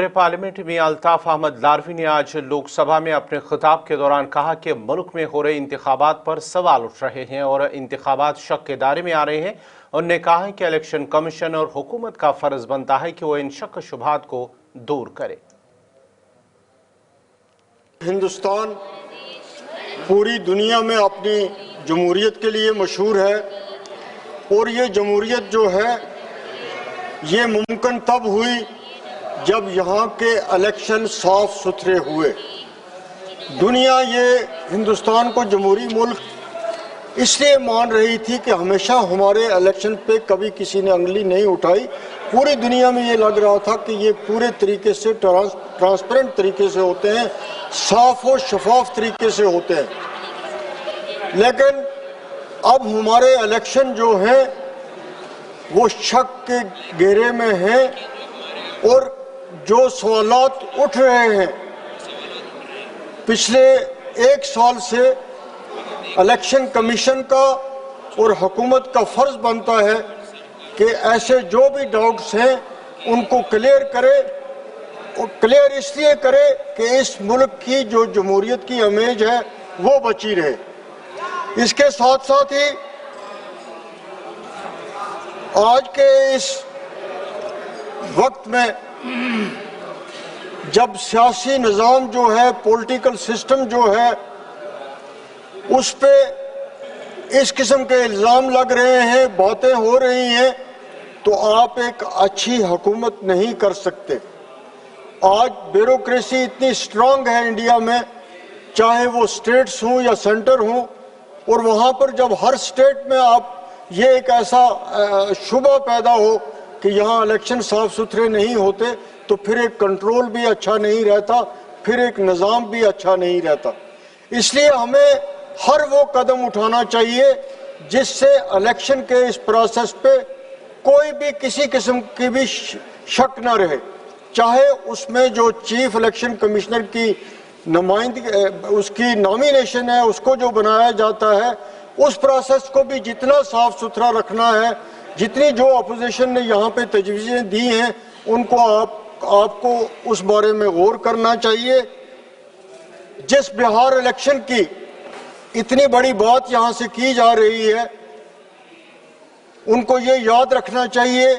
Parliament में अल्ताफ अहमद लारवी ने आज लोकसभा में अपने खिताब के दौरान कहा कि मुल्क में हो रहे इंतखाबात पर सवाल उठ रहे हैं और इंतखाबात शक के दायरे में आ रहे हैं। उन्होंने कहा है कि इलेक्शन कमीशन और हुकूमत का फर्ज बनता है कि वो इन शक शुबहात को दूर करे। हिंदुस्तान पूरी दुनिया में अपनी जमहूरियत के लिए मशहूर है और ये जमहूरियत जो है ये मुमकिन तब हुई जब यहाँ के इलेक्शन साफ सुथरे हुए। दुनिया ये हिंदुस्तान को जमहूरी मुल्क इसलिए मान रही थी कि हमेशा हमारे इलेक्शन पे कभी किसी ने उंगली नहीं उठाई। पूरी दुनिया में ये लग रहा था कि ये पूरे तरीके से ट्रांसपेरेंट तरीके से होते हैं, साफ और शफाफ तरीके से होते हैं। लेकिन अब हमारे इलेक्शन जो हैं वो शक के घेरे में हैं और जो सवालात उठ रहे हैं पिछले एक साल से इलेक्शन कमीशन का और हुकूमत का फर्ज बनता है कि ऐसे जो भी डाउट्स हैं उनको क्लियर करे और क्लियर इसलिए करे कि इस मुल्क की जो जमहूरियत की इमेज है वो बची रहे। इसके साथ साथ ही आज के इस वक्त में जब सियासी निज़ाम जो है, पॉलिटिकल सिस्टम जो है, उस पे इस किस्म के इल्ज़ाम लग रहे हैं, बातें हो रही हैं, तो आप एक अच्छी हुकूमत नहीं कर सकते। आज ब्यूरोक्रेसी इतनी स्ट्रांग है इंडिया में, चाहे वो स्टेट्स हों या सेंटर हों, और वहाँ पर जब हर स्टेट में आप ये एक ऐसा शुबा पैदा हो कि यहाँ इलेक्शन साफ सुथरे नहीं होते, तो फिर एक कंट्रोल भी अच्छा नहीं रहता, फिर एक निज़ाम भी अच्छा नहीं रहता। इसलिए हमें हर वो कदम उठाना चाहिए जिससे इलेक्शन के इस प्रोसेस पे कोई भी किसी किस्म की भी शक ना रहे। चाहे उसमें जो चीफ इलेक्शन कमिश्नर की नुमाइंदगी, उसकी नॉमिनेशन है, उसको जो बनाया जाता है, उस प्रोसेस को भी जितना साफ सुथरा रखना है, जितनी जो अपोजिशन ने यहाँ पे तजवीज़ें दी हैं उनको आपको उस बारे में गौर करना चाहिए। जिस बिहार इलेक्शन की इतनी बड़ी बात यहाँ से की जा रही है, उनको ये याद रखना चाहिए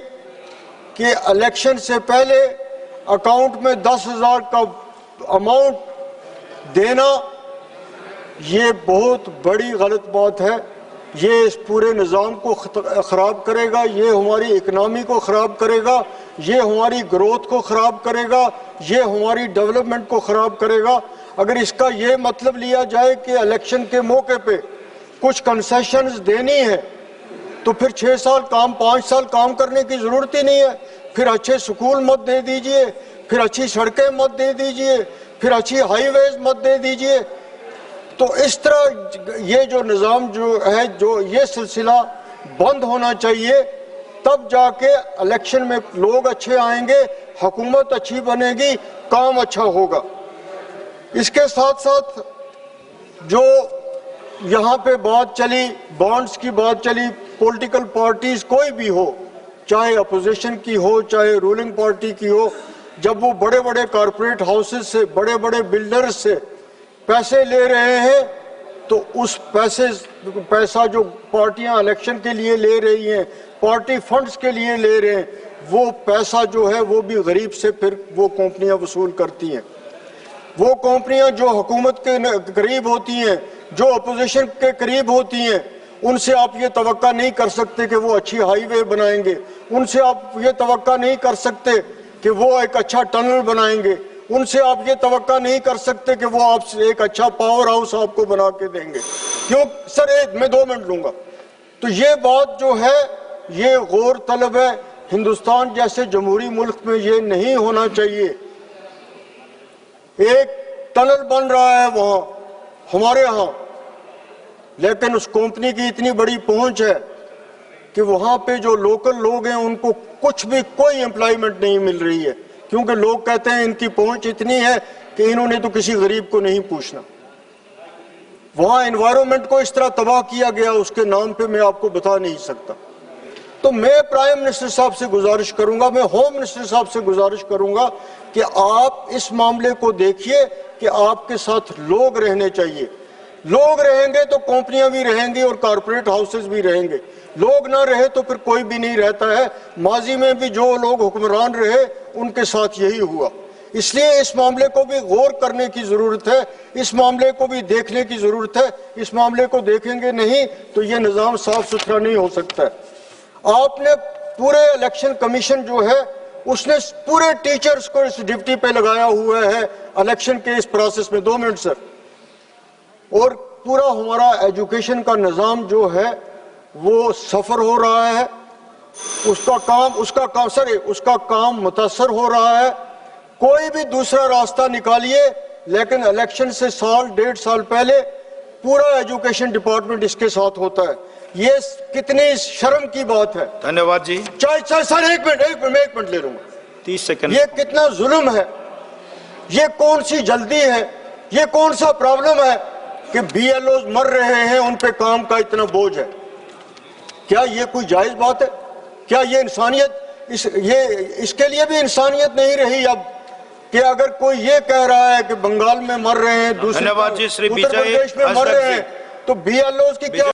कि इलेक्शन से पहले अकाउंट में 10,000 का अमाउंट देना ये बहुत बड़ी गलत बात है। ये इस पूरे निज़ाम को ख़राब करेगा, ये हमारी इकनॉमी को ख़राब करेगा, ये हमारी ग्रोथ को ख़राब करेगा, ये हमारी डेवलपमेंट को ख़राब करेगा। अगर इसका ये मतलब लिया जाए कि इलेक्शन के मौके पे कुछ कंसेशंस देनी है, तो फिर 6 साल काम, 5 साल काम करने की ज़रूरत ही नहीं है। फिर अच्छे स्कूल मत दे दीजिए, फिर अच्छी सड़कें मत दे दीजिए, फिर अच्छी हाईवेज मत दे दीजिए। तो इस तरह ये जो निज़ाम जो है, जो ये सिलसिला बंद होना चाहिए, तब जाके इलेक्शन में लोग अच्छे आएंगे, हुकूमत अच्छी बनेगी, काम अच्छा होगा। इसके साथ साथ जो यहाँ पे बात चली, बॉन्ड्स की बात चली, पॉलिटिकल पार्टीज कोई भी हो, चाहे अपोजिशन की हो चाहे रूलिंग पार्टी की हो, जब वो बड़े बड़े कॉरपोरेट हाउसेस से, बड़े बड़े बिल्डर्स से पैसे ले रहे हैं, तो उस पैसा जो पार्टियां इलेक्शन के लिए ले रही हैं, पार्टी फंड्स के लिए ले रहे हैं, वो पैसा जो है वो भी गरीब से फिर वो कंपनियां वसूल करती हैं। वो कंपनियां जो हुकूमत के करीब होती हैं, जो अपोजिशन के करीब होती हैं, उनसे आप ये तवक्का नहीं कर सकते कि वो अच्छी हाईवे बनाएंगे, उनसे आप ये तवक्का नहीं कर सकते कि वो एक अच्छा टनल बनाएंगे, उनसे आप ये तवक्का नहीं कर सकते कि वो आपसे एक अच्छा पावर हाउस आपको बना के देंगे। क्यों सर, मैं 2 मिनट लूंगा। तो ये बात जो है ये गौर तलब है। हिंदुस्तान जैसे जमहूरी मुल्क में ये नहीं होना चाहिए। एक टनल बन रहा है वहां हमारे यहाँ, लेकिन उस कंपनी की इतनी बड़ी पहुंच है कि वहां पे जो लोकल लोग हैं उनको कुछ भी कोई एम्प्लॉयमेंट नहीं मिल रही है, क्योंकि लोग कहते हैं इनकी पहुंच इतनी है कि इन्होंने तो किसी गरीब को नहीं पूछना। वहां एनवायरनमेंट को इस तरह तबाह किया गया, उसके नाम पे मैं आपको बता नहीं सकता। तो मैं प्राइम मिनिस्टर साहब से गुजारिश करूंगा, मैं होम मिनिस्टर साहब से गुजारिश करूंगा कि आप इस मामले को देखिए कि आपके साथ लोग रहने चाहिए। लोग रहेंगे तो कंपनियां भी रहेंगी और कारपोरेट हाउसेस भी रहेंगे। लोग ना रहे तो फिर कोई भी नहीं रहता है। माजी में भी जो लोग हुक्मरान रहे उनके साथ यही हुआ। इसलिए इस मामले को भी गौर करने की जरूरत है, इस मामले को भी देखने की जरूरत है। इस मामले को देखेंगे नहीं तो ये निजाम साफ सुथरा नहीं हो सकता है। आपने पूरे इलेक्शन कमीशन जो है उसने पूरे टीचर्स को इस ड्यूटी पे लगाया हुआ है इलेक्शन के इस प्रोसेस में। 2 मिनट सर। और पूरा हमारा एजुकेशन का निजाम जो है वो सफर हो रहा है, उसका काम मुतासर हो रहा है। कोई भी दूसरा रास्ता निकालिए, लेकिन इलेक्शन से साल 1.5 साल पहले पूरा एजुकेशन डिपार्टमेंट इसके साथ होता है। ये कितनी शर्म की बात है। धन्यवाद जी। चाहे सर एक मिनट ले लूंगा। 30 सेकंड। ये कितना जुल्म है, ये कौन सी जल्दी है, ये कौन सा प्रॉब्लम है कि BLOs मर रहे हैं, उन पे काम का इतना बोझ है। क्या ये कोई जायज बात है? क्या ये इंसानियत, इसके लिए भी इंसानियत नहीं रही अब कि अगर कोई ये कह रहा है कि बंगाल में मर रहे हैं, दूसरे उत्तर प्रदेश में मर रहे हैं, तो BLOs की क्या